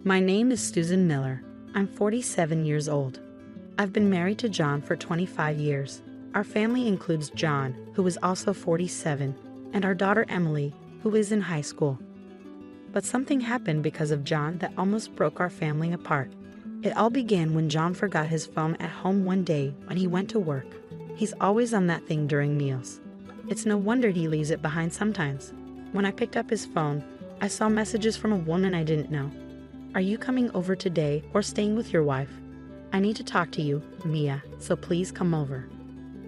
My name is Susan Miller. I'm 47 years old. I've been married to John for 25 years. Our family includes John, who is also 47, and our daughter Emily, who is in high school. But something happened because of John that almost broke our family apart. It all began when John forgot his phone at home one day when he went to work. He's always on that thing during meals. It's no wonder he leaves it behind sometimes. When I picked up his phone, I saw messages from a woman I didn't know. "Are you coming over today or staying with your wife? I need to talk to you, Mia, so please come over."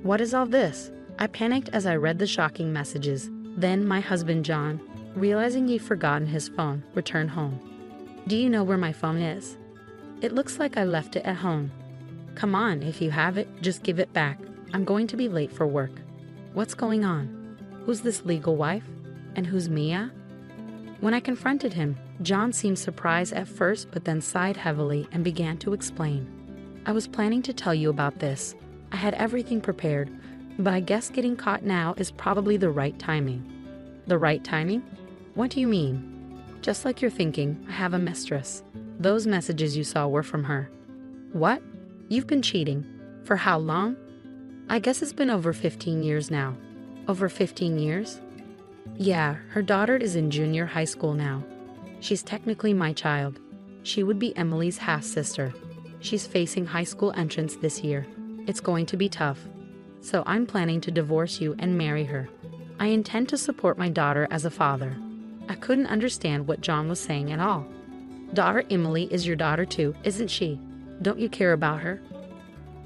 What is all this? I panicked as I read the shocking messages. Then my husband John, realizing he'd forgotten his phone, returned home. "Do you know where my phone is? It looks like I left it at home." "Come on, if you have it, just give it back. I'm going to be late for work." What's going on? Who's this legal wife? And who's Mia? When I confronted him, John seemed surprised at first but then sighed heavily and began to explain. "I was planning to tell you about this. I had everything prepared, but I guess getting caught now is probably the right timing." "The right timing? What do you mean?" "Just like you're thinking, I have a mistress. Those messages you saw were from her." "What? You've been cheating? For how long?" "I guess it's been over 15 years now." "Over 15 years?" "Yeah, her daughter is in junior high school now. She's technically my child. She would be Emily's half-sister. She's facing high school entrance this year. It's going to be tough. So I'm planning to divorce you and marry her. I intend to support my daughter as a father." I couldn't understand what John was saying at all. "Daughter Emily is your daughter too, isn't she? Don't you care about her?"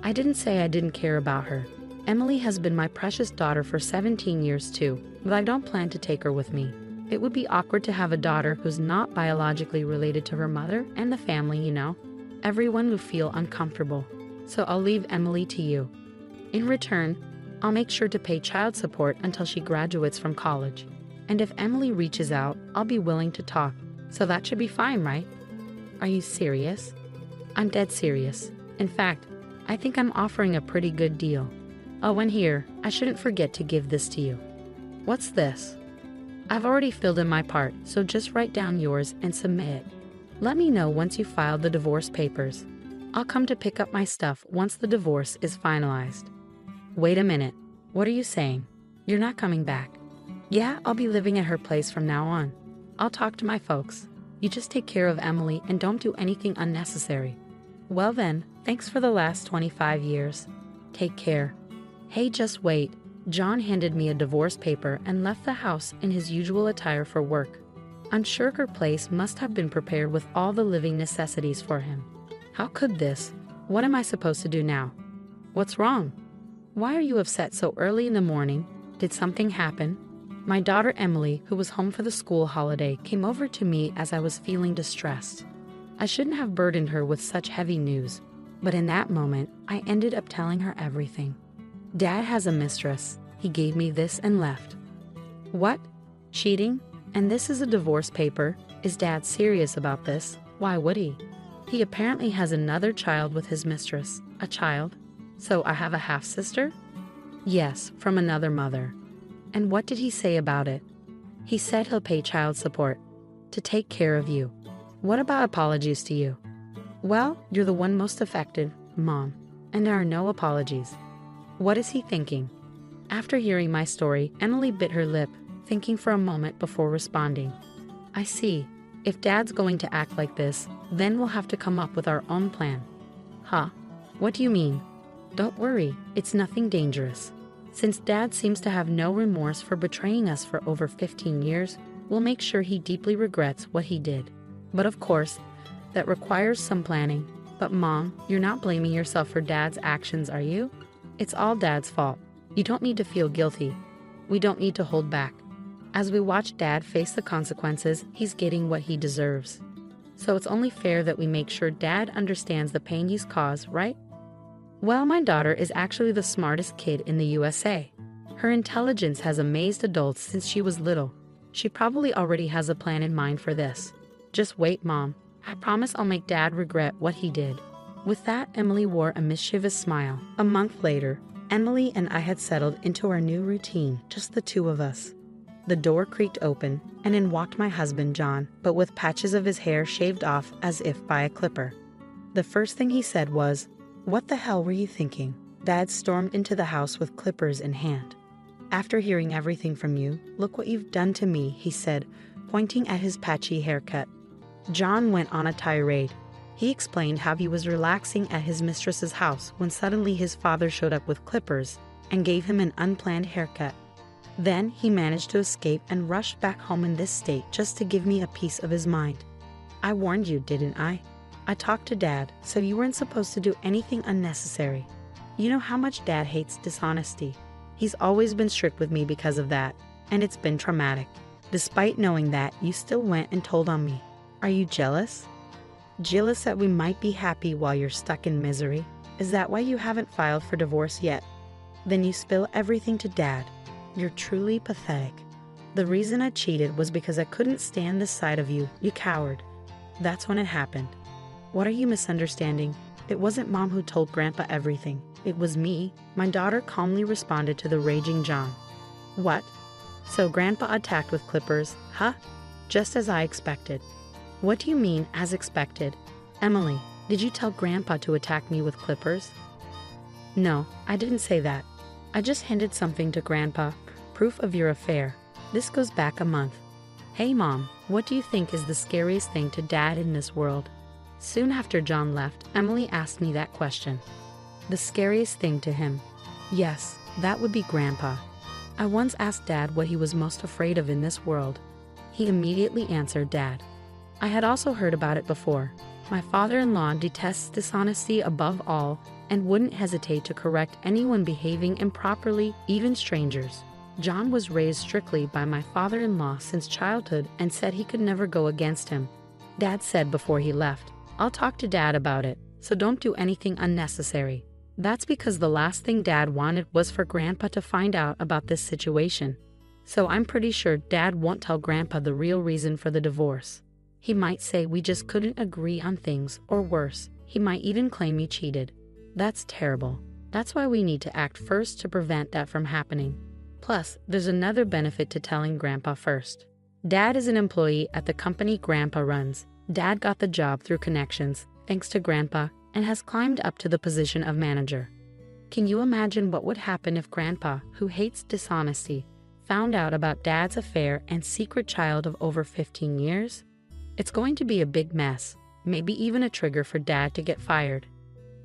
I didn't say I didn't care about her. Emily has been my precious daughter for 17 years too, but I don't plan to take her with me. It would be awkward to have a daughter who's not biologically related to her mother and the family, you know. Everyone would feel uncomfortable. So I'll leave Emily to you. In return, I'll make sure to pay child support until she graduates from college. And if Emily reaches out, I'll be willing to talk. So that should be fine, right? Are you serious? I'm dead serious. In fact, I think I'm offering a pretty good deal. Oh, and here, I shouldn't forget to give this to you. What's this? I've already filled in my part, so just write down yours and submit it. Let me know once you file the divorce papers. I'll come to pick up my stuff once the divorce is finalized. Wait a minute. What are you saying? You're not coming back? Yeah, I'll be living at her place from now on. I'll talk to my folks. You just take care of Emily and don't do anything unnecessary. Well then, thanks for the last 25 years. Take care. Hey, just wait. John handed me a divorce paper and left the house in his usual attire for work. I'm sure her place must have been prepared with all the living necessities for him. How could this? What am I supposed to do now? What's wrong? Why are you upset so early in the morning? Did something happen? My daughter Emily, who was home for the school holiday, came over to me as I was feeling distressed. I shouldn't have burdened her with such heavy news, but in that moment, I ended up telling her everything. Dad has a mistress. He gave me this and left. What? Cheating? And this is a divorce paper? Is Dad serious about this? Why would he? He apparently has another child with his mistress. A child? So I have a half-sister? Yes, from another mother. And what did he say about it? He said he'll pay child support to take care of you. What about apologies to you? Well, you're the one most affected, Mom, and there are no apologies. What is he thinking? After hearing my story, Emily bit her lip, thinking for a moment before responding. I see. If Dad's going to act like this, then we'll have to come up with our own plan. Huh? What do you mean? Don't worry, it's nothing dangerous. Since Dad seems to have no remorse for betraying us for over 15 years, we'll make sure he deeply regrets what he did. But of course, that requires some planning. But Mom, you're not blaming yourself for Dad's actions, are you? It's all Dad's fault. You don't need to feel guilty. We don't need to hold back. As we watch Dad face the consequences, he's getting what he deserves. So it's only fair that we make sure Dad understands the pain he's caused, right? Well, my daughter is actually the smartest kid in the USA. Her intelligence has amazed adults since she was little. She probably already has a plan in mind for this. Just wait, Mom. I promise I'll make Dad regret what he did. With that, Emily wore a mischievous smile. A month later, Emily and I had settled into our new routine, just the two of us. The door creaked open, and in walked my husband John, but with patches of his hair shaved off as if by a clipper. The first thing he said was, "What the hell were you thinking?" Dad stormed into the house with clippers in hand. "After hearing everything from you, look what you've done to me," he said, pointing at his patchy haircut. John went on a tirade. He explained how he was relaxing at his mistress's house when suddenly his father showed up with clippers and gave him an unplanned haircut. Then he managed to escape and rushed back home in this state just to give me a piece of his mind. "I warned you, didn't I? I talked to Dad, so you weren't supposed to do anything unnecessary. You know how much Dad hates dishonesty. He's always been strict with me because of that, and it's been traumatic. Despite knowing that, you still went and told on me. Are you jealous? Jealous that we might be happy while you're stuck in misery? Is that why you haven't filed for divorce yet? Then you spill everything to Dad. You're truly pathetic. The reason I cheated was because I couldn't stand the sight of you, you coward. That's when it happened. What are you misunderstanding? It wasn't Mom who told Grandpa everything. It was me," my daughter calmly responded to the raging John. "What? So Grandpa attacked with clippers, huh? Just as I expected." "What do you mean, as expected? Emily, did you tell Grandpa to attack me with clippers?" "No, I didn't say that. I just handed something to Grandpa, proof of your affair. This goes back a month." "Hey Mom, what do you think is the scariest thing to Dad in this world?" Soon after John left, Emily asked me that question. The scariest thing to him? Yes, that would be Grandpa. I once asked Dad what he was most afraid of in this world. He immediately answered Dad. I had also heard about it before. My father-in-law detests dishonesty above all and wouldn't hesitate to correct anyone behaving improperly, even strangers. John was raised strictly by my father-in-law since childhood and said he could never go against him. Dad said before he left, "I'll talk to Dad about it, so don't do anything unnecessary." That's because the last thing Dad wanted was for Grandpa to find out about this situation. So I'm pretty sure Dad won't tell Grandpa the real reason for the divorce. He might say we just couldn't agree on things, or worse, he might even claim he cheated. That's terrible. That's why we need to act first to prevent that from happening. Plus, there's another benefit to telling Grandpa first. Dad is an employee at the company Grandpa runs. Dad got the job through connections, thanks to Grandpa, and has climbed up to the position of manager. Can you imagine what would happen if Grandpa, who hates dishonesty, found out about Dad's affair and secret child of over 15 years? It's going to be a big mess, maybe even a trigger for Dad to get fired.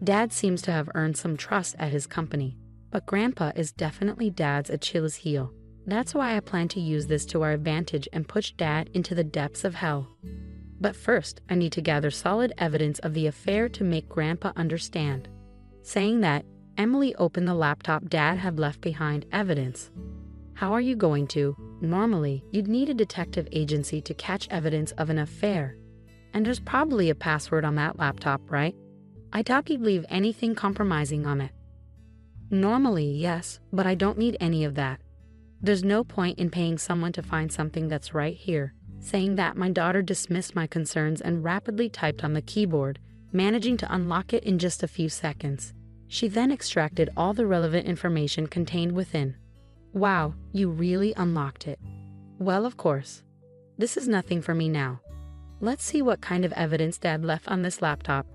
Dad seems to have earned some trust at his company, but Grandpa is definitely Dad's Achilles heel. That's why I plan to use this to our advantage and push Dad into the depths of hell. But first, I need to gather solid evidence of the affair to make Grandpa understand. Saying that, Emily opened the laptop Dad had left behind. Evidence. How are you going to? Normally, you'd need a detective agency to catch evidence of an affair. And there's probably a password on that laptop, right? I doubt you'd leave anything compromising on it. Normally, yes, but I don't need any of that. There's no point in paying someone to find something that's right here. Saying that, my daughter dismissed my concerns and rapidly typed on the keyboard, managing to unlock it in just a few seconds. She then extracted all the relevant information contained within. Wow, you really unlocked it. Well, of course. This is nothing for me now. Let's see what kind of evidence Dad left on this laptop.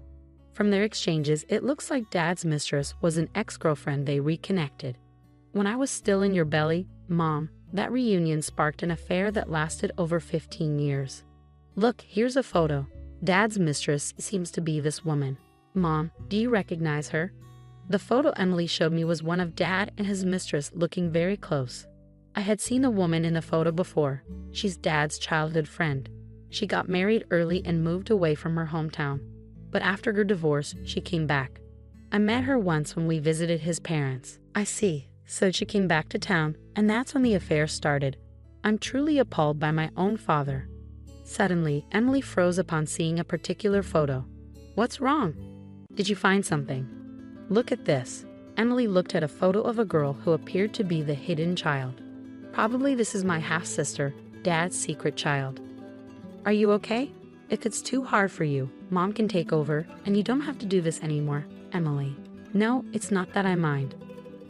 From their exchanges, it looks like Dad's mistress was an ex-girlfriend they reconnected. When I was still in your belly, Mom, that reunion sparked an affair that lasted over 15 years. Look, here's a photo. Dad's mistress seems to be this woman. Mom, do you recognize her? The photo Emily showed me was one of Dad and his mistress looking very close. I had seen the woman in the photo before. She's Dad's childhood friend. She got married early and moved away from her hometown. But after her divorce, she came back. I met her once when we visited his parents. I see. So she came back to town, and that's when the affair started. I'm truly appalled by my own father. Suddenly, Emily froze upon seeing a particular photo. What's wrong? Did you find something? Look at this. Emily looked at a photo of a girl who appeared to be the hidden child. Probably this is my half-sister, Dad's secret child. Are you okay? If it's too hard for you, Mom can take over, and you don't have to do this anymore, Emily. No, it's not that I mind.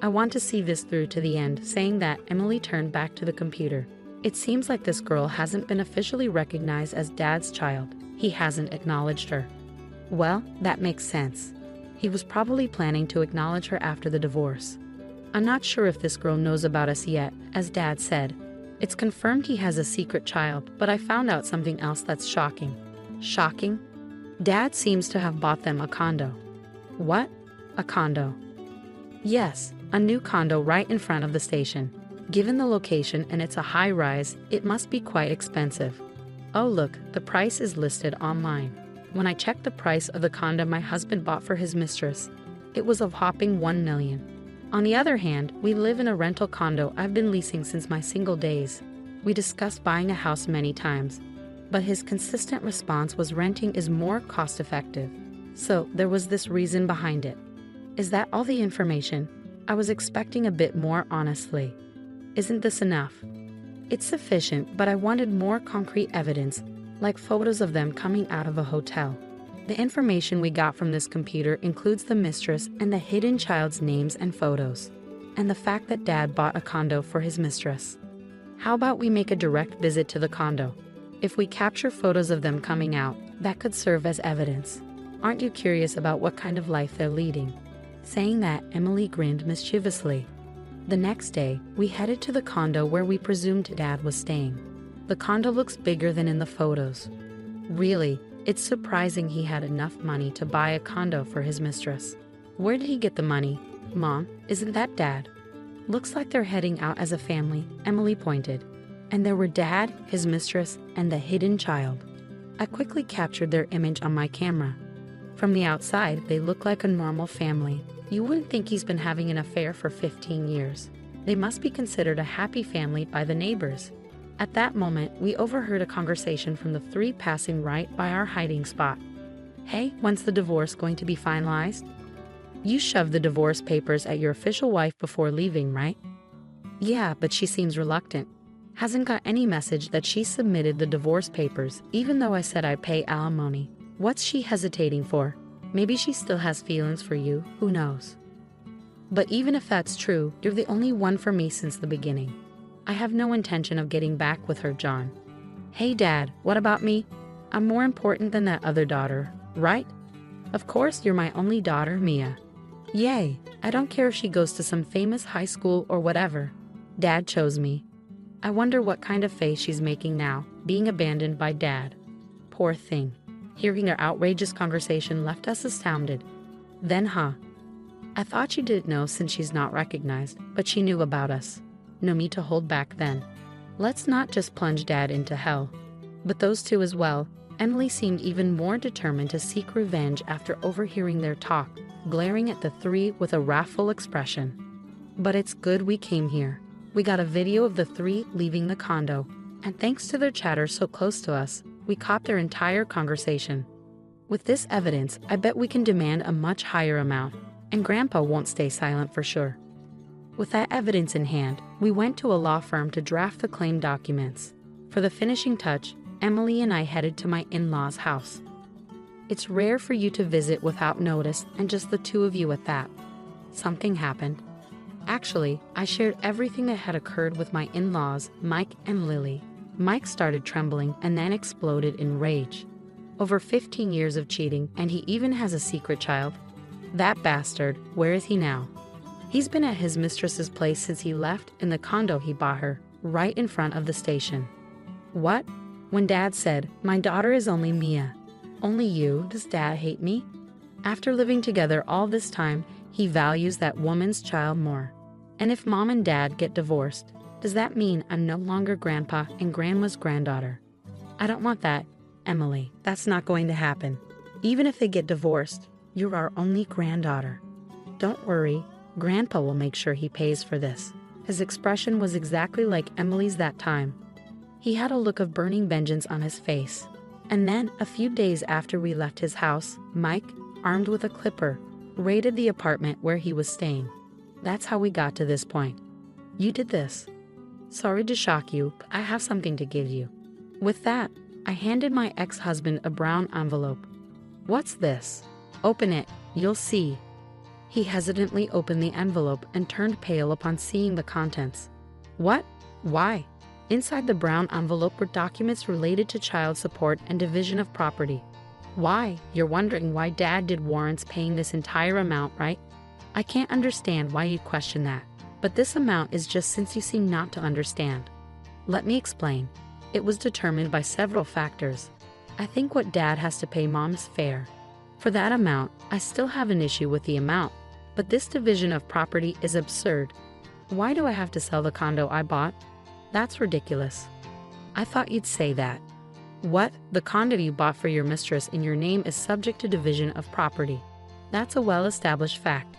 I want to see this through to the end. Saying that, Emily turned back to the computer. It seems like this girl hasn't been officially recognized as Dad's child. He hasn't acknowledged her. Well, that makes sense. He was probably planning to acknowledge her after the divorce. I'm not sure if this girl knows about us yet, as Dad said. It's confirmed he has a secret child, but I found out something else that's shocking. Shocking? Dad seems to have bought them a condo. What? A condo? Yes, a new condo right in front of the station. Given the location and it's a high-rise, it must be quite expensive. Oh look, the price is listed online. When I checked the price of the condo my husband bought for his mistress, it was a whopping $1 million. On the other hand, we live in a rental condo I've been leasing since my single days. We discussed buying a house many times, but his consistent response was renting is more cost-effective. So there was this reason behind it. Is that all the information? I was expecting a bit more, honestly. Isn't this enough? It's sufficient, but I wanted more concrete evidence, like photos of them coming out of a hotel. The information we got from this computer includes the mistress and the hidden child's names and photos, and the fact that Dad bought a condo for his mistress. How about we make a direct visit to the condo? If we capture photos of them coming out, that could serve as evidence. Aren't you curious about what kind of life they're leading? Saying that, Emily grinned mischievously. The next day, we headed to the condo where we presumed Dad was staying. The condo looks bigger than in the photos. Really, it's surprising he had enough money to buy a condo for his mistress. Where did he get the money? Mom, isn't that Dad? Looks like they're heading out as a family, Emily pointed. And there were Dad, his mistress, and the hidden child. I quickly captured their image on my camera. From the outside, they look like a normal family. You wouldn't think he's been having an affair for 15 years. They must be considered a happy family by the neighbors. At that moment, we overheard a conversation from the three passing right by our hiding spot. Hey, when's the divorce going to be finalized? You shoved the divorce papers at your official wife before leaving, right? Yeah, but she seems reluctant. Hasn't got any message that she submitted the divorce papers, even though I said I'd pay alimony. What's she hesitating for? Maybe she still has feelings for you, who knows? But even if that's true, you're the only one for me since the beginning. I have no intention of getting back with her, John. Hey Dad, what about me? I'm more important than that other daughter, right? Of course you're my only daughter, Mia. Yay, I don't care if she goes to some famous high school or whatever. Dad chose me. I wonder what kind of face she's making now, being abandoned by Dad. Poor thing. Hearing their outrageous conversation left us astounded. Then, I thought she didn't know since she's not recognized, but she knew about us. No need to hold back then. Let's not just plunge Dad into hell, but those two as well. Emily seemed even more determined to seek revenge after overhearing their talk, glaring at the three with a wrathful expression. But it's good we came here. We got a video of the three leaving the condo, and thanks to their chatter so close to us, we caught their entire conversation. With this evidence, I bet we can demand a much higher amount, and Grandpa won't stay silent for sure. With that evidence in hand, we went to a law firm to draft the claim documents. For the finishing touch, Emily and I headed to my in-laws' house. It's rare for you to visit without notice, and just the two of you at that. Something happened. Actually, I shared everything that had occurred with my in-laws, Mike and Lily. Mike started trembling and then exploded in rage. Over 15 years of cheating, and he even has a secret child. That bastard, where is he now? He's been at his mistress's place since he left in the condo he bought her, right in front of the station. What? When Dad said, my daughter is only Mia. Only you, does Dad hate me? After living together all this time, he values that woman's child more. And if Mom and Dad get divorced, does that mean I'm no longer Grandpa and Grandma's granddaughter? I don't want that, Emily. That's not going to happen. Even if they get divorced, you're our only granddaughter. Don't worry. Grandpa will make sure he pays for this. His expression was exactly like Emily's that time. He had a look of burning vengeance on his face. And then, a few days after we left his house, Mike, armed with a clipper, raided the apartment where he was staying. That's how we got to this point. You did this. Sorry to shock you, but I have something to give you. With that, I handed my ex-husband a brown envelope. What's this? Open it, you'll see. He hesitantly opened the envelope and turned pale upon seeing the contents. What? Why? Inside the brown envelope were documents related to child support and division of property. Why? You're wondering why Dad did warrants paying this entire amount, right? I can't understand why you'd question that, but this amount is just since you seem not to understand. Let me explain. It was determined by several factors. I think what Dad has to pay Mom is fair. For that amount, I still have an issue with the amount, but this division of property is absurd. Why do I have to sell the condo I bought? That's ridiculous. I thought you'd say that. What? The condo you bought for your mistress in your name is subject to division of property. That's a well-established fact.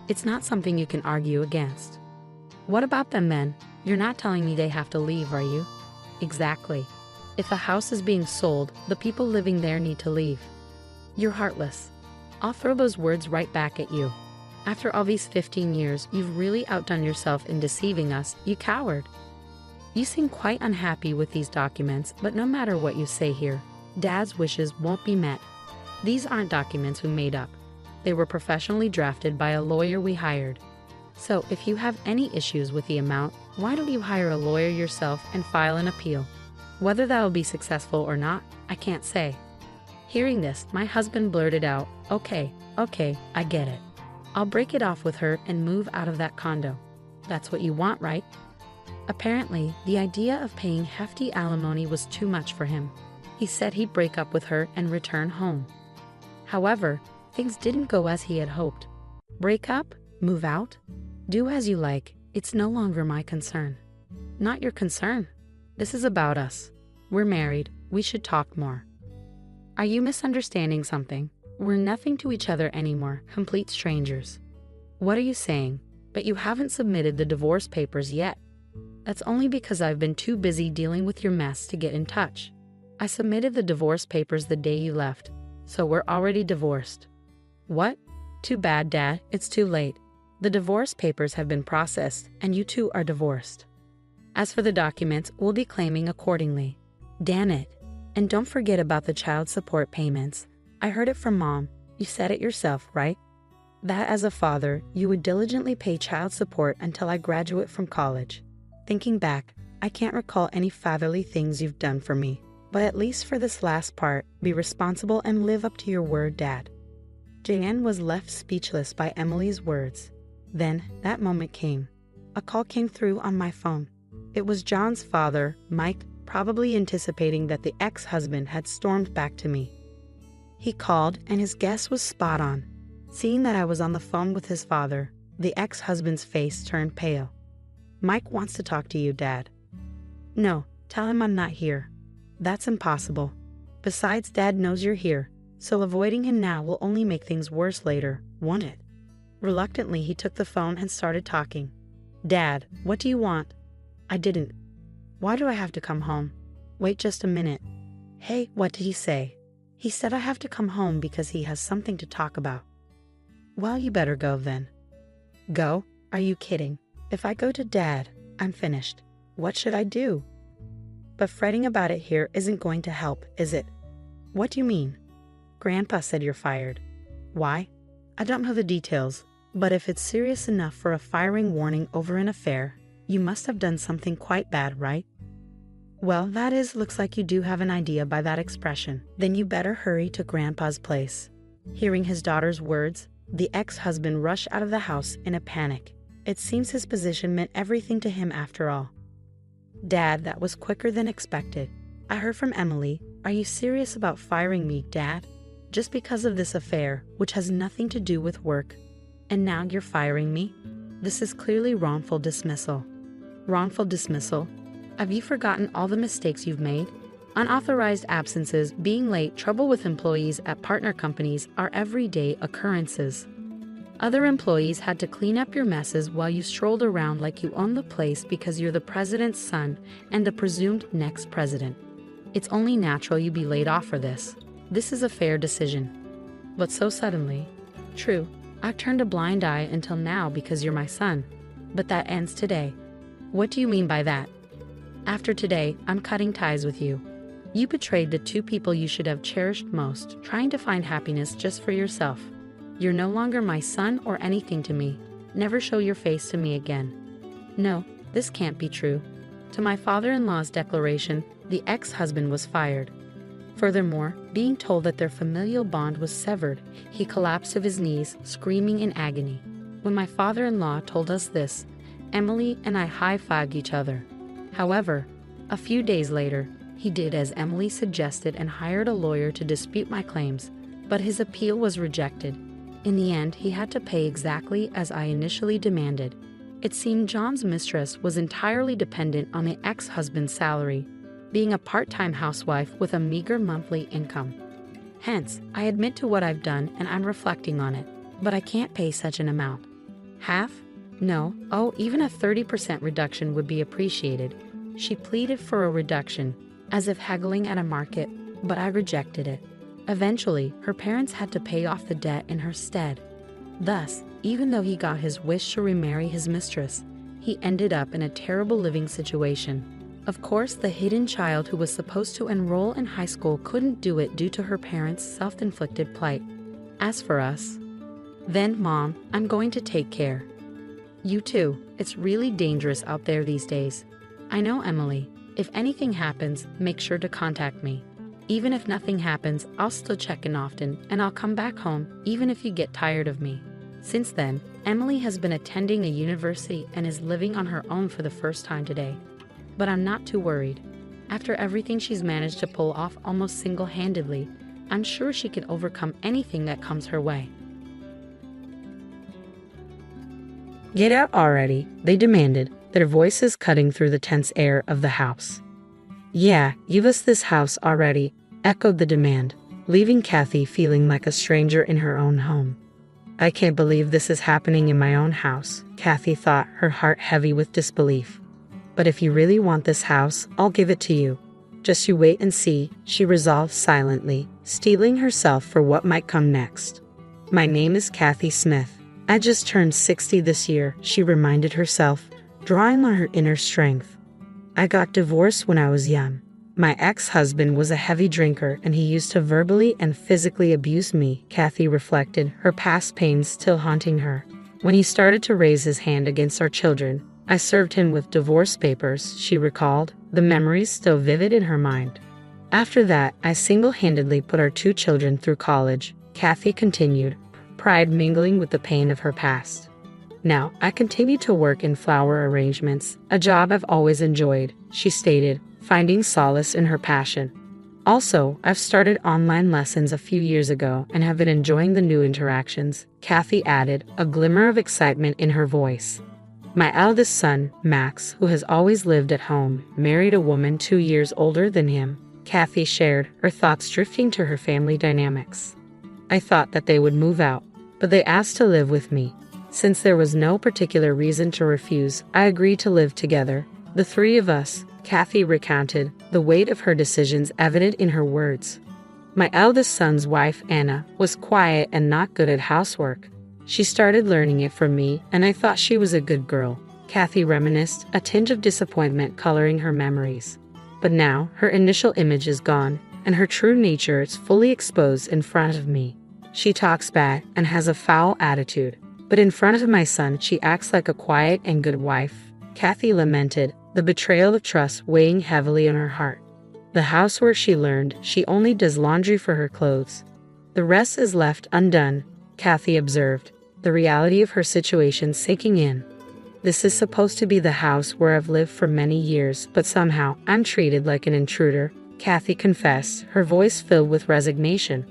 It's not something you can argue against. What about them then? You're not telling me they have to leave, are you? Exactly. If a house is being sold, the people living there need to leave. You're heartless. I'll throw those words right back at you. After all these 15 years, you've really outdone yourself in deceiving us, you coward. You seem quite unhappy with these documents, but no matter what you say here, Dad's wishes won't be met. These aren't documents we made up. They were professionally drafted by a lawyer we hired. So if you have any issues with the amount, why don't you hire a lawyer yourself and file an appeal? Whether that will be successful or not, I can't say. Hearing this, my husband blurted out, Okay, I get it. I'll break it off with her and move out of that condo. That's what you want, right? Apparently, the idea of paying hefty alimony was too much for him. He said he'd break up with her and return home. However, things didn't go as he had hoped. Break up? Move out? Do as you like. It's no longer my concern. Not your concern. This is about us. We're married. We should talk more. Are you misunderstanding something? We're nothing to each other anymore, complete strangers. What are you saying? But you haven't submitted the divorce papers yet. That's only because I've been too busy dealing with your mess to get in touch. I submitted the divorce papers the day you left, so we're already divorced. What? Too bad, Dad. It's too late. The divorce papers have been processed, and you two are divorced. As for the documents, we'll be claiming accordingly. Damn it. And don't forget about the child support payments. I heard it from Mom. You said it yourself, right? That as a father, you would diligently pay child support until I graduate from college. Thinking back, I can't recall any fatherly things you've done for me, but at least for this last part, be responsible and live up to your word, Dad. Jan was left speechless by Emily's words. Then, that moment came. A call came through on my phone. It was John's father, Mike, probably anticipating that the ex-husband had stormed back to me. He called, and his guess was spot on. Seeing that I was on the phone with his father, the ex-husband's face turned pale. Mike wants to talk to you, Dad. No, tell him I'm not here. That's impossible. Besides, Dad knows you're here, so avoiding him now will only make things worse later, won't it? Reluctantly, he took the phone and started talking. Dad, what do you want? I didn't. Why do I have to come home? Wait just a minute. Hey, what did he say? He said I have to come home because he has something to talk about. Well, you better go then. Go? Are you kidding? If I go to Dad, I'm finished. What should I do? But fretting about it here isn't going to help, is it? What do you mean? Grandpa said you're fired. Why? I don't know the details, but if it's serious enough for a firing warning over an affair, you must have done something quite bad, right? Well, looks like you do have an idea by that expression. Then you better hurry to Grandpa's place. Hearing his daughter's words, the ex-husband rushed out of the house in a panic. It seems his position meant everything to him after all. Dad, that was quicker than expected. I heard from Emily. Are you serious about firing me, Dad? Just because of this affair, which has nothing to do with work. And now you're firing me? This is clearly wrongful dismissal. Wrongful dismissal? Have you forgotten all the mistakes you've made? Unauthorized absences, being late, trouble with employees at partner companies are everyday occurrences. Other employees had to clean up your messes while you strolled around like you own the place because you're the president's son and the presumed next president. It's only natural you be laid off for this. This is a fair decision. But so suddenly. True, I've turned a blind eye until now because you're my son. But that ends today. What do you mean by that? After today, I'm cutting ties with you. You betrayed the two people you should have cherished most, trying to find happiness just for yourself. You're no longer my son or anything to me. Never show your face to me again. No, this can't be true. To my father-in-law's declaration, the ex-husband was fired. Furthermore, being told that their familial bond was severed, he collapsed to his knees, screaming in agony. When my father-in-law told us this, Emily and I high-fived each other. However, a few days later, he did as Emily suggested and hired a lawyer to dispute my claims, but his appeal was rejected. In the end, he had to pay exactly as I initially demanded. It seemed John's mistress was entirely dependent on the ex-husband's salary, being a part-time housewife with a meager monthly income. Hence, I admit to what I've done and I'm reflecting on it, but I can't pay such an amount. Half? No, even a 30% reduction would be appreciated. She pleaded for a reduction, as if haggling at a market, but I rejected it. Eventually, her parents had to pay off the debt in her stead. Thus, even though he got his wish to remarry his mistress, he ended up in a terrible living situation. Of course, the hidden child who was supposed to enroll in high school couldn't do it due to her parents' self-inflicted plight. As for us, then, Mom, I'm going to take care. You too. It's really dangerous out there these days. I know, Emily. If anything happens, make sure to contact me. Even if nothing happens, I'll still check in often, and I'll come back home, even if you get tired of me. Since then, Emily has been attending a university and is living on her own for the first time today. But I'm not too worried. After everything she's managed to pull off almost single-handedly, I'm sure she can overcome anything that comes her way. Get out already, they demanded, their voices cutting through the tense air of the house. Yeah, give us this house already, echoed the demand, leaving Kathy feeling like a stranger in her own home. I can't believe this is happening in my own house, Kathy thought, her heart heavy with disbelief. But if you really want this house, I'll give it to you. Just you wait and see, she resolved silently, steeling herself for what might come next. My name is Kathy Smith. I just turned 60 this year, she reminded herself, drawing on her inner strength. I got divorced when I was young. My ex-husband was a heavy drinker and he used to verbally and physically abuse me, Kathy reflected, her past pains still haunting her. When he started to raise his hand against our children, I served him with divorce papers, she recalled, the memories still vivid in her mind. After that, I single-handedly put our 2 children through college, Kathy continued, pride mingling with the pain of her past. Now, I continue to work in flower arrangements, a job I've always enjoyed, she stated, finding solace in her passion. Also, I've started online lessons a few years ago and have been enjoying the new interactions, Kathy added, a glimmer of excitement in her voice. My eldest son, Max, who has always lived at home, married a woman 2 years older than him, Kathy shared, her thoughts drifting to her family dynamics. I thought that they would move out, but they asked to live with me. Since there was no particular reason to refuse, I agreed to live together. The 3 of us, Kathy recounted, the weight of her decisions evident in her words. My eldest son's wife, Anna, was quiet and not good at housework. She started learning it from me, and I thought she was a good girl, Kathy reminisced, a tinge of disappointment coloring her memories. But now, her initial image is gone, and her true nature is fully exposed in front of me. She talks bad and has a foul attitude, but in front of my son she acts like a quiet and good wife, Kathy lamented, the betrayal of trust weighing heavily on her heart. The house where she learned she only does laundry for her clothes. The rest is left undone, Kathy observed, the reality of her situation sinking in. This is supposed to be the house where I've lived for many years, but somehow I'm treated like an intruder, Kathy confessed, her voice filled with resignation.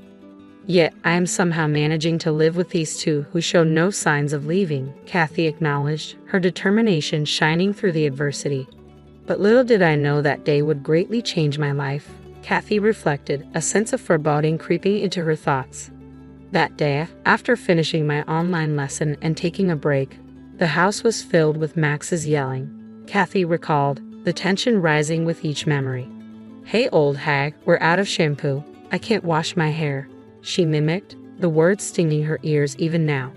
Yet I am somehow managing to live with these 2 who show no signs of leaving, Kathy acknowledged, her determination shining through the adversity. But little did I know that day would greatly change my life, Kathy reflected, a sense of foreboding creeping into her thoughts. That day, after finishing my online lesson and taking a break, the house was filled with Max's yelling, Kathy recalled, the tension rising with each memory. Hey old hag, we're out of shampoo. I can't wash my hair, she mimicked, the words stinging her ears even now.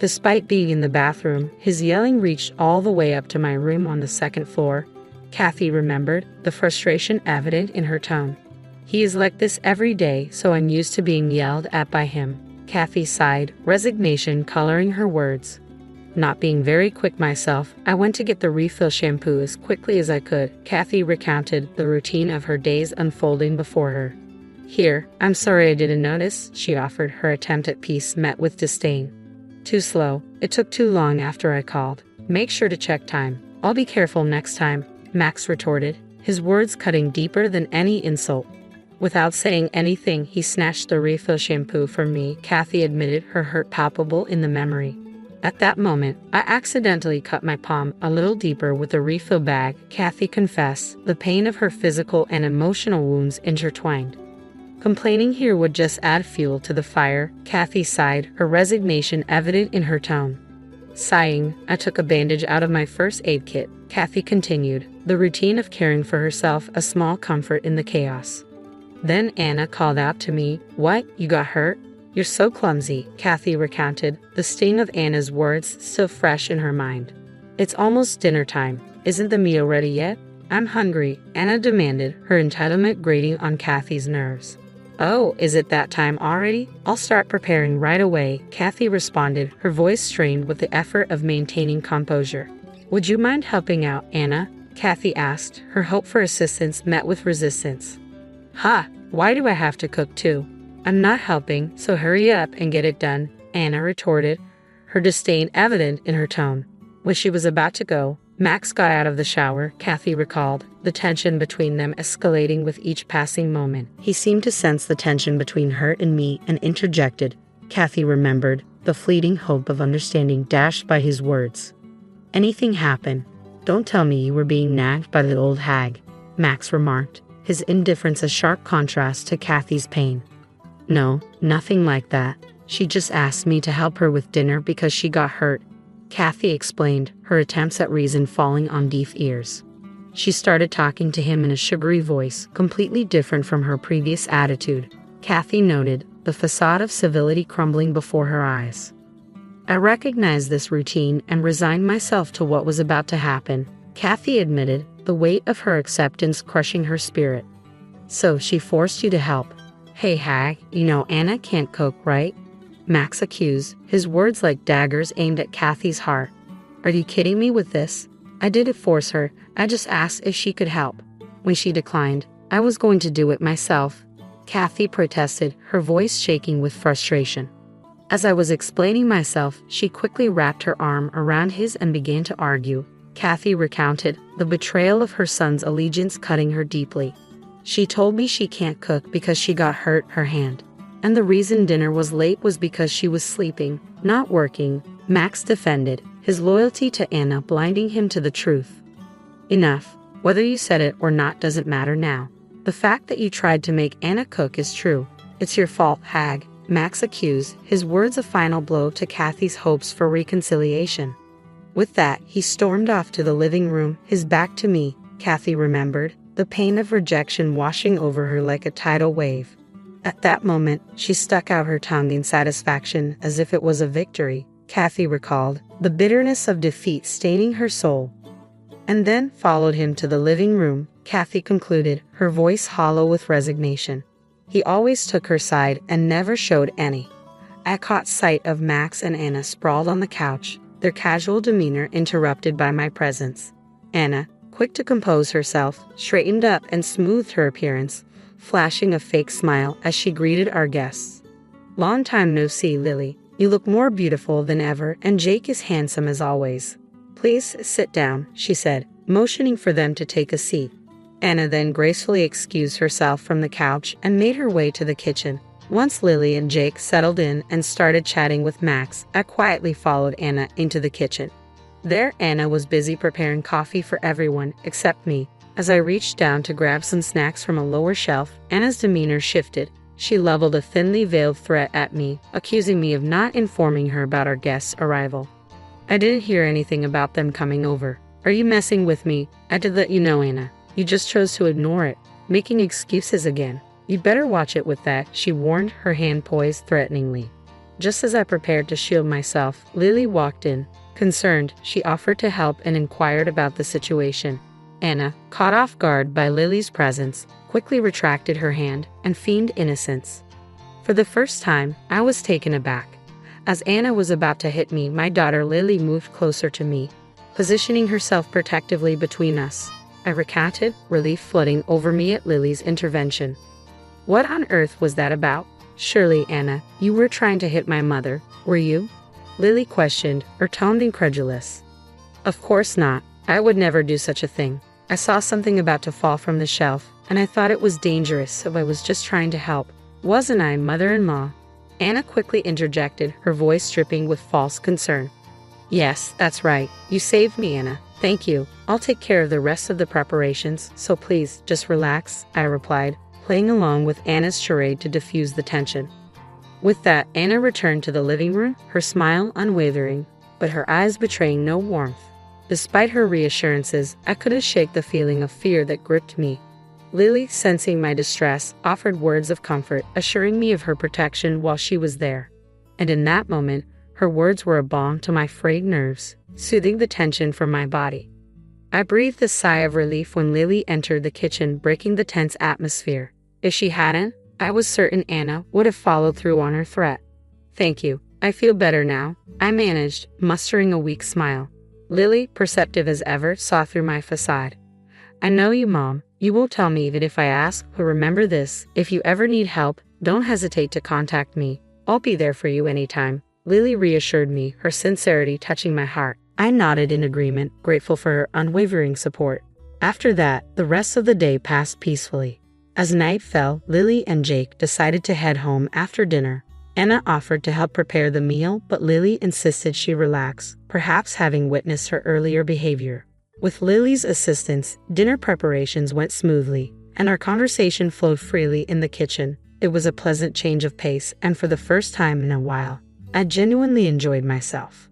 Despite being in the bathroom, his yelling reached all the way up to my room on the 2nd floor, Kathy remembered, the frustration evident in her tone. He is like this every day, so I'm used to being yelled at by him, Kathy sighed, resignation coloring her words. Not being very quick myself, I went to get the refill shampoo as quickly as I could. Kathy recounted the routine of her days unfolding before her. Here, I'm sorry I didn't notice, she offered, her attempt at peace met with disdain. Too slow. It took too long after I called. Make sure to check time. I'll be careful next time, Max retorted, his words cutting deeper than any insult. Without saying anything, he snatched the refill shampoo from me, Kathy admitted, her hurt palpable in the memory. At that moment, I accidentally cut my palm a little deeper with the refill bag, Kathy confessed, the pain of her physical and emotional wounds intertwined. Complaining here would just add fuel to the fire, Kathy sighed, her resignation evident in her tone. Sighing, I took a bandage out of my first aid kit, Kathy continued, the routine of caring for herself a small comfort in the chaos. Then Anna called out to me, "What, you got hurt? You're so clumsy," Kathy recounted, the sting of Anna's words still fresh in her mind. "It's almost dinner time. Isn't the meal ready yet?" "I'm hungry," Anna demanded, her entitlement grating on Kathy's nerves. "Oh, is it that time already? I'll start preparing right away," Kathy responded, her voice strained with the effort of maintaining composure. "Would you mind helping out, Anna?" Kathy asked, her hope for assistance met with resistance. "Ha! Why do I have to cook too? I'm not helping, so hurry up and get it done," Anna retorted, her disdain evident in her tone. When she was about to go, Max got out of the shower, Kathy recalled, the tension between them escalating with each passing moment. He seemed to sense the tension between her and me and interjected, Kathy remembered, the fleeting hope of understanding dashed by his words. "Anything happen? Don't tell me you were being nagged by the old hag," Max remarked, his indifference a sharp contrast to Kathy's pain. "No, nothing like that. She just asked me to help her with dinner because she got hurt," Kathy explained, her attempts at reason falling on deaf ears. She started talking to him in a sugary voice, completely different from her previous attitude, Kathy noted, the facade of civility crumbling before her eyes. "I recognized this routine and resigned myself to what was about to happen," Kathy admitted, the weight of her acceptance crushing her spirit. "So she forced you to help. Hey hag, you know Anna can't cook, right?" Max accused, his words like daggers aimed at Kathy's heart. "Are you kidding me with this? I didn't force her, I just asked if she could help. When she declined, I was going to do it myself," Kathy protested, her voice shaking with frustration. As I was explaining myself, she quickly wrapped her arm around his and began to argue, Kathy recounted, the betrayal of her son's allegiance cutting her deeply. "She told me she can't cook because she got hurt her hand. And the reason dinner was late was because she was sleeping, not working," Max defended, his loyalty to Anna blinding him to the truth. "Enough. Whether you said it or not doesn't matter now. The fact that you tried to make Anna cook is true. It's your fault, hag," Max accused, his words a final blow to Kathy's hopes for reconciliation. With that, he stormed off to the living room, his back to me, Kathy remembered, the pain of rejection washing over her like a tidal wave. At that moment, she stuck out her tongue in satisfaction as if it was a victory, Kathy recalled, the bitterness of defeat staining her soul. "And then followed him to the living room," Kathy concluded, her voice hollow with resignation. "He always took her side and never showed any." I caught sight of Max and Anna sprawled on the couch, their casual demeanor interrupted by my presence. Anna, quick to compose herself, straightened up and smoothed her appearance, flashing a fake smile as she greeted our guests. "Long time no see, Lily. You look more beautiful than ever, and Jake is handsome as always. Please sit down," she said, motioning for them to take a seat. Anna then gracefully excused herself from the couch and made her way to the kitchen. Once Lily and Jake settled in and started chatting with Max, I quietly followed Anna into the kitchen. There, Anna was busy preparing coffee for everyone except me. As I reached down to grab some snacks from a lower shelf, Anna's demeanor shifted. She leveled a thinly veiled threat at me, accusing me of not informing her about our guests' arrival. "I didn't hear anything about them coming over. Are you messing with me? I did let you know, Anna. You just chose to ignore it, making excuses again. You'd better watch it with that," she warned, her hand poised threateningly. Just as I prepared to shield myself, Lily walked in. Concerned, she offered to help and inquired about the situation. Anna, caught off guard by Lily's presence, quickly retracted her hand and feigned innocence. For the first time, I was taken aback. As Anna was about to hit me, my daughter Lily moved closer to me, positioning herself protectively between us. I recounted, relief flooding over me at Lily's intervention. What on earth was that about? Surely, Anna, you were trying to hit my mother, were you? Lily questioned, her tone incredulous. Of course not. I would never do such a thing. I saw something about to fall from the shelf, and I thought it was dangerous, so I was just trying to help. Wasn't I, mother-in-law? Anna quickly interjected, her voice dripping with false concern. Yes, that's right. You saved me, Anna. Thank you. I'll take care of the rest of the preparations, so please, just relax, I replied, playing along with Anna's charade to diffuse the tension. With that, Anna returned to the living room, her smile unwavering, but her eyes betraying no warmth. Despite her reassurances, I couldn't shake the feeling of fear that gripped me. Lily, sensing my distress, offered words of comfort, assuring me of her protection while she was there. And in that moment, her words were a balm to my frayed nerves, soothing the tension from my body. I breathed a sigh of relief when Lily entered the kitchen, breaking the tense atmosphere. If she hadn't, I was certain Anna would have followed through on her threat. Thank you. I feel better now, I managed, mustering a weak smile. Lily, perceptive as ever, saw through my facade. I know you, Mom. You will tell me even if I ask, but remember this, if you ever need help, don't hesitate to contact me. I'll be there for you anytime. Lily reassured me, her sincerity touching my heart. I nodded in agreement, grateful for her unwavering support. After that, the rest of the day passed peacefully. As night fell, Lily and Jake decided to head home after dinner. Anna offered to help prepare the meal, but Lily insisted she relax, perhaps having witnessed her earlier behavior. With Lily's assistance, dinner preparations went smoothly, and our conversation flowed freely in the kitchen. It was a pleasant change of pace, and for the first time in a while, I genuinely enjoyed myself.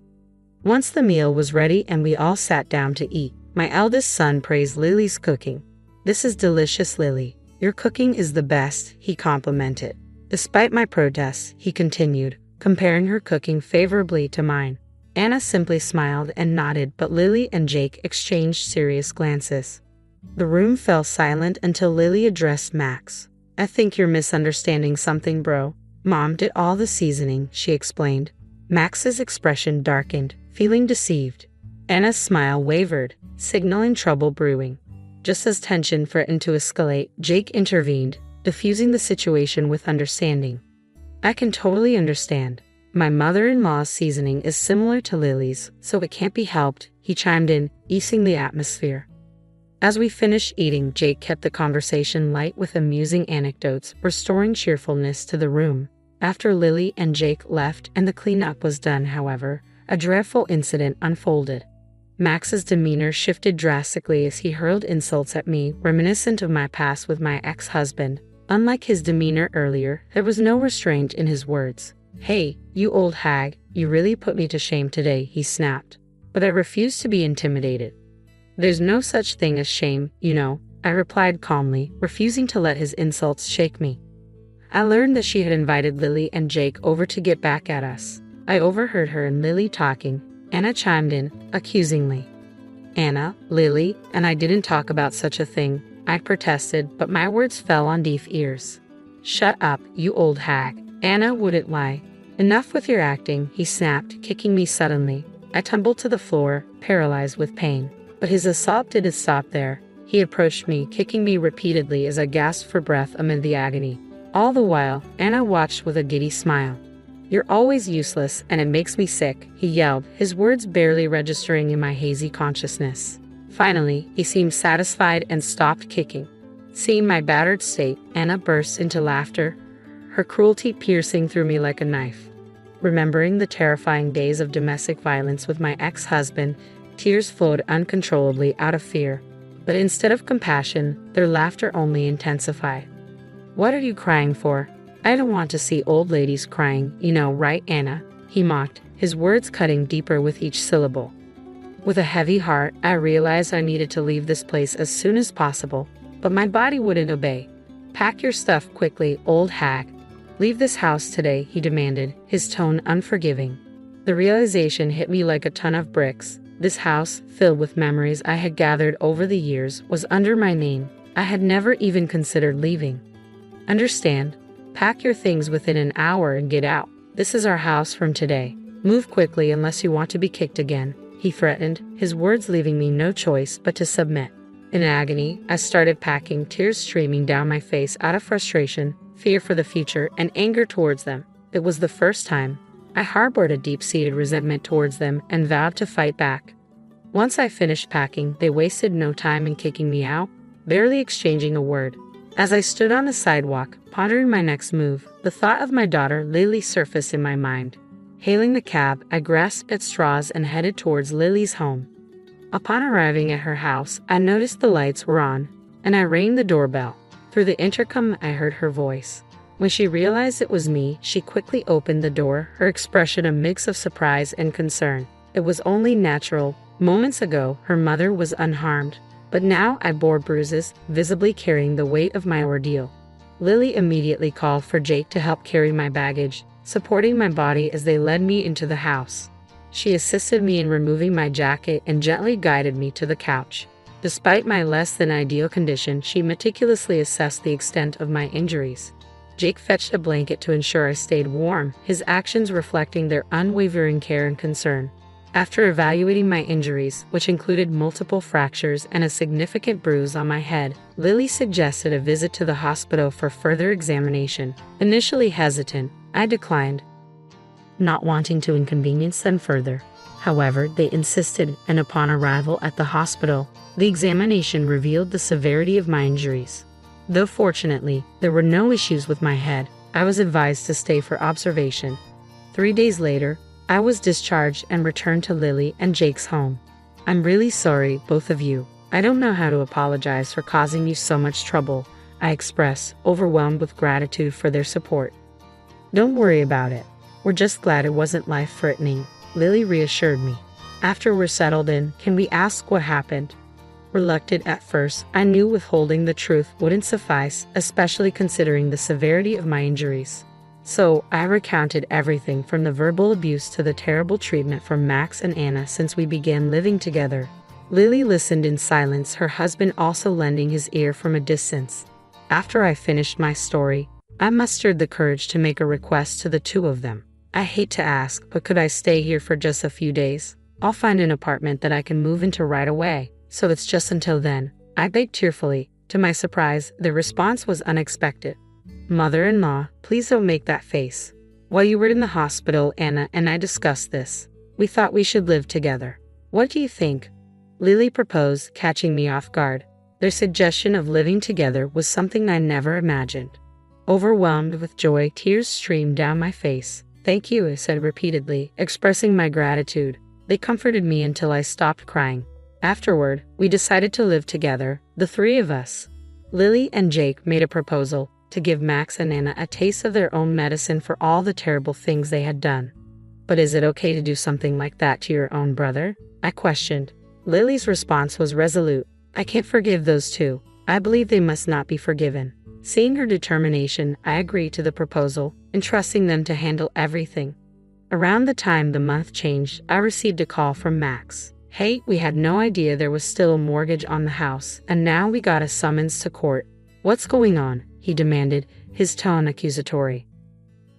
Once the meal was ready and we all sat down to eat, my eldest son praised Lily's cooking. "This is delicious, Lily. Your cooking is the best," he complimented. Despite my protests, he continued, comparing her cooking favorably to mine. Anna simply smiled and nodded, but Lily and Jake exchanged serious glances. The room fell silent until Lily addressed Max. "I think you're misunderstanding something, bro. Mom did all the seasoning," she explained. Max's expression darkened, feeling deceived. Anna's smile wavered, signaling trouble brewing. Just as tension threatened to escalate, Jake intervened, diffusing the situation with understanding. "I can totally understand. My mother-in-law's seasoning is similar to Lily's, so it can't be helped," he chimed in, easing the atmosphere. As we finished eating, Jake kept the conversation light with amusing anecdotes, restoring cheerfulness to the room. After Lily and Jake left and the cleanup was done, however, a dreadful incident unfolded. Max's demeanor shifted drastically as he hurled insults at me, reminiscent of my past with my ex-husband. Unlike his demeanor earlier, there was no restraint in his words. "Hey, you old hag, you really put me to shame today," he snapped. But I refused to be intimidated. "There's no such thing as shame, you know," I replied calmly, refusing to let his insults shake me. I learned that she had invited Lily and Jake over to get back at us. I overheard her and Lily talking. Anna chimed in, accusingly. "Anna, Lily, and I didn't talk about such a thing," I protested, but my words fell on deaf ears. "Shut up, you old hag." Anna wouldn't lie. "Enough with your acting," he snapped, kicking me suddenly. I tumbled to the floor, paralyzed with pain. But his assault didn't stop there. He approached me, kicking me repeatedly as I gasped for breath amid the agony. All the while, Anna watched with a giddy smile. "You're always useless, and it makes me sick," he yelled, his words barely registering in my hazy consciousness. Finally, he seemed satisfied and stopped kicking. Seeing my battered state, Anna burst into laughter, her cruelty piercing through me like a knife. Remembering the terrifying days of domestic violence with my ex-husband, tears flowed uncontrollably out of fear. But instead of compassion, their laughter only intensified. "What are you crying for? I don't want to see old ladies crying, you know, right, Anna?" he mocked, his words cutting deeper with each syllable. With a heavy heart, I realized I needed to leave this place as soon as possible, but my body wouldn't obey. "Pack your stuff quickly, old hag. Leave this house today," he demanded, his tone unforgiving. The realization hit me like a ton of bricks. This house, filled with memories I had gathered over the years, was under my name. I had never even considered leaving. "Understand? Pack your things within an hour and get out." This is our house from today. Move quickly unless you want to be kicked again," he threatened, his words leaving me no choice but to submit. In agony, I started packing, tears streaming down my face out of frustration, fear for the future, and anger towards them. It was the first time I harbored a deep-seated resentment towards them and vowed to fight back. Once I finished packing, they wasted no time in kicking me out, barely exchanging a word. As I stood on the sidewalk, pondering my next move, the thought of my daughter Lily surfaced in my mind. Hailing the cab, I grasped at straws and headed towards Lily's home. Upon arriving at her house, I noticed the lights were on, and I rang the doorbell. Through the intercom, I heard her voice. When she realized it was me, she quickly opened the door, her expression a mix of surprise and concern. It was only natural. Moments ago, her mother was unharmed, but now I bore bruises, visibly carrying the weight of my ordeal. Lily immediately called for Jake to help carry my baggage, supporting my body as they led me into the house. She assisted me in removing my jacket and gently guided me to the couch. Despite my less than ideal condition, she meticulously assessed the extent of my injuries. Jake fetched a blanket to ensure I stayed warm, his actions reflecting their unwavering care and concern. After evaluating my injuries, which included multiple fractures and a significant bruise on my head, Lily suggested a visit to the hospital for further examination. Initially hesitant, I declined, not wanting to inconvenience them further. However, they insisted, and upon arrival at the hospital, the examination revealed the severity of my injuries. Though fortunately, there were no issues with my head, I was advised to stay for observation. 3 days later, I was discharged and returned to Lily and Jake's home. "I'm really sorry, both of you. I don't know how to apologize for causing you so much trouble," I expressed, overwhelmed with gratitude for their support. "Don't worry about it. We're just glad it wasn't life-threatening," Lily reassured me. "After we're settled in, can we ask what happened?" Reluctant at first, I knew withholding the truth wouldn't suffice, especially considering the severity of my injuries. So, I recounted everything from the verbal abuse to the terrible treatment from Max and Anna since we began living together. Lily listened in silence, her husband also lending his ear from a distance. After I finished my story, I mustered the courage to make a request to the two of them. "I hate to ask, but could I stay here for just a few days? I'll find an apartment that I can move into right away, so it's just until then," I begged tearfully. To my surprise, the response was unexpected. "Mother-in-law, please don't make that face. While you were in the hospital, Anna and I discussed this. We thought we should live together. What do you think?" Lily proposed, catching me off guard. Their suggestion of living together was something I never imagined. Overwhelmed with joy, tears streamed down my face. "Thank you," I said repeatedly, expressing my gratitude. They comforted me until I stopped crying. Afterward, we decided to live together, the three of us. Lily and Jake made a proposal to give Max and Anna a taste of their own medicine for all the terrible things they had done. "But is it okay to do something like that to your own brother?" I questioned. Lily's response was resolute. "I can't forgive those two. I believe they must not be forgiven." Seeing her determination, I agreed to the proposal, entrusting them to handle everything. Around the time the month changed, I received a call from Max. "Hey, we had no idea there was still a mortgage on the house, and now we got a summons to court." "What's going on?" he demanded, his tone accusatory.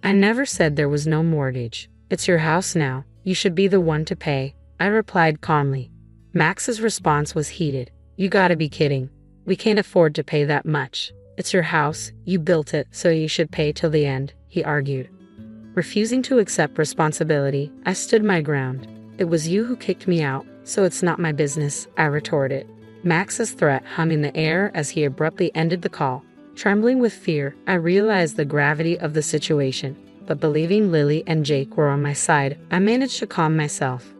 "I never said there was no mortgage. It's your house now. You should be the one to pay," I replied calmly. Max's response was heated. "You gotta be kidding. We can't afford to pay that much. It's your house, you built it, so you should pay till the end," he argued. Refusing to accept responsibility, I stood my ground. "It was you who kicked me out, so it's not my business," I retorted. Max's threat hung in the air as he abruptly ended the call. Trembling with fear, I realized the gravity of the situation, but believing Lily and Jake were on my side, I managed to calm myself.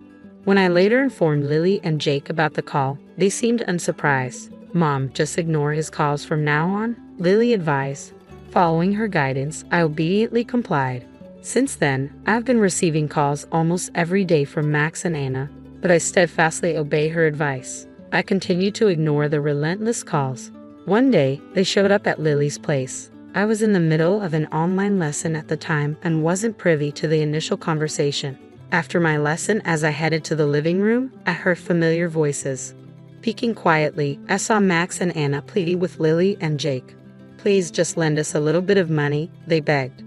When I later informed Lily and Jake about the call, they seemed unsurprised. "Mom, just ignore his calls from now on," Lily advised. Following her guidance, I obediently complied. Since then, I've been receiving calls almost every day from Max and Anna, but I steadfastly obey her advice. I continue to ignore the relentless calls. One day, they showed up at Lily's place. I was in the middle of an online lesson at the time and wasn't privy to the initial conversation. After my lesson, as I headed to the living room, I heard familiar voices. Peeking quietly, I saw Max and Anna pleading with Lily and Jake. "Please just lend us a little bit of money," they begged.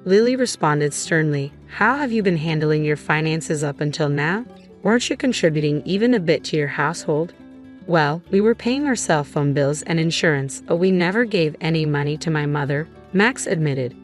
Lily responded sternly, "How have you been handling your finances up until now? Weren't you contributing even a bit to your household?" "Well, we were paying our cell phone bills and insurance, but we never gave any money to my mother," Max admitted.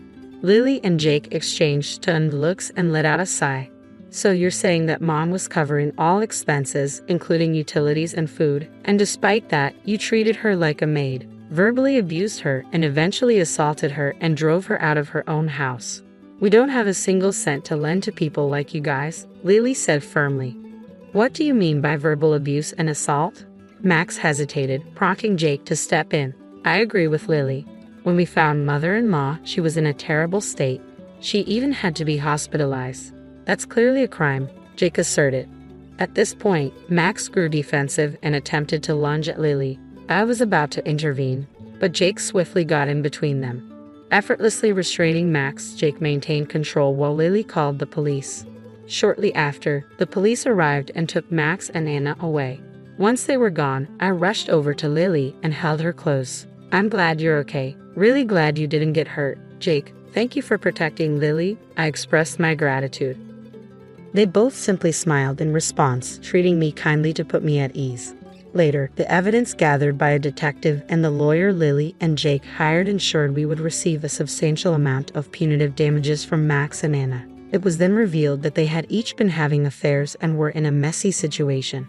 Lily and Jake exchanged stunned looks and let out a sigh. "So you're saying that Mom was covering all expenses, including utilities and food, and despite that, you treated her like a maid, verbally abused her, and eventually assaulted her and drove her out of her own house? We don't have a single cent to lend to people like you guys," Lily said firmly. "What do you mean by verbal abuse and assault?" Max hesitated, prompting Jake to step in. "I agree with Lily. When we found Mother-in-law, she was in a terrible state. She even had to be hospitalized. That's clearly a crime," Jake asserted. At this point, Max grew defensive and attempted to lunge at Lily. I was about to intervene, but Jake swiftly got in between them. Effortlessly restraining Max, Jake maintained control while Lily called the police. Shortly after, the police arrived and took Max and Anna away. Once they were gone, I rushed over to Lily and held her close. "I'm glad you're okay. Really glad you didn't get hurt. Jake, thank you for protecting Lily," I expressed my gratitude. They both simply smiled in response, treating me kindly to put me at ease. Later, the evidence gathered by a detective and the lawyer Lily and Jake hired ensured we would receive a substantial amount of punitive damages from Max and Anna. It was then revealed that they had each been having affairs and were in a messy situation.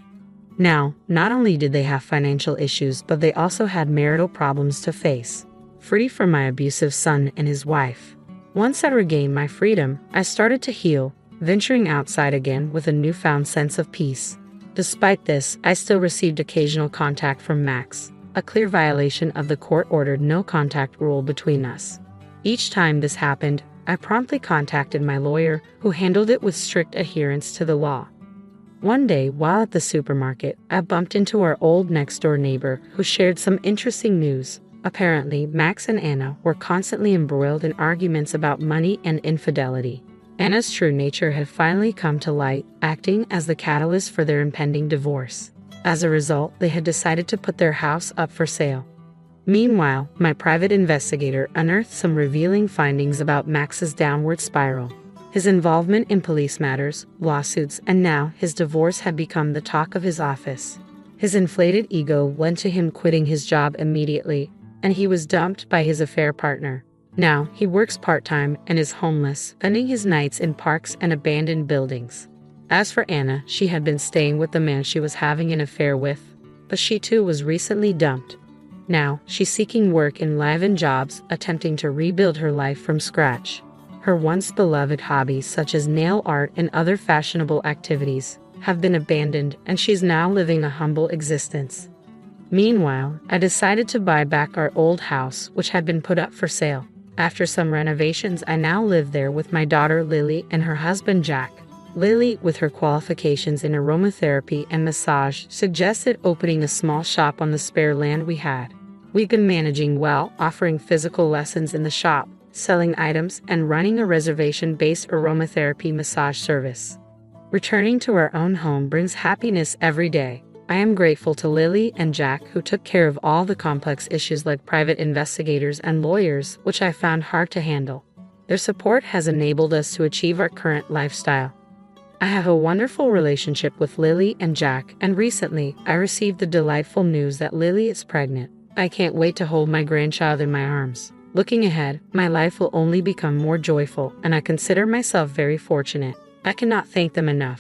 Now, not only did they have financial issues, but they also had marital problems to face. Free from my abusive son and his wife. Once I regained my freedom, I started to heal, venturing outside again with a newfound sense of peace. Despite this, I still received occasional contact from Max, a clear violation of the court-ordered no-contact rule between us. Each time this happened, I promptly contacted my lawyer, who handled it with strict adherence to the law. One day, while at the supermarket, I bumped into our old next-door neighbor, who shared some interesting news. Apparently, Max and Anna were constantly embroiled in arguments about money and infidelity. Anna's true nature had finally come to light, acting as the catalyst for their impending divorce. As a result, they had decided to put their house up for sale. Meanwhile, my private investigator unearthed some revealing findings about Max's downward spiral. His involvement in police matters, lawsuits, and now his divorce had become the talk of his office. His inflated ego led to him quitting his job immediately, and he was dumped by his affair partner. Now, he works part-time and is homeless, spending his nights in parks and abandoned buildings. As for Anna, she had been staying with the man she was having an affair with, but she too was recently dumped. Now, she's seeking work in live-in jobs, attempting to rebuild her life from scratch. Her once beloved hobbies such as nail art and other fashionable activities have been abandoned, and she's now living a humble existence. Meanwhile, I decided to buy back our old house, which had been put up for sale. After some renovations, I now live there with my daughter Lily and her husband Jack. Lily, with her qualifications in aromatherapy and massage, suggested opening a small shop on the spare land we had. We've been managing well, offering physical lessons in the shop, selling items, and running a reservation-based aromatherapy massage service. Returning to our own home brings happiness every day. I am grateful to Lily and Jack, who took care of all the complex issues like private investigators and lawyers, which I found hard to handle. Their support has enabled us to achieve our current lifestyle. I have a wonderful relationship with Lily and Jack, and recently, I received the delightful news that Lily is pregnant. I can't wait to hold my grandchild in my arms. Looking ahead, my life will only become more joyful, and I consider myself very fortunate. I cannot thank them enough.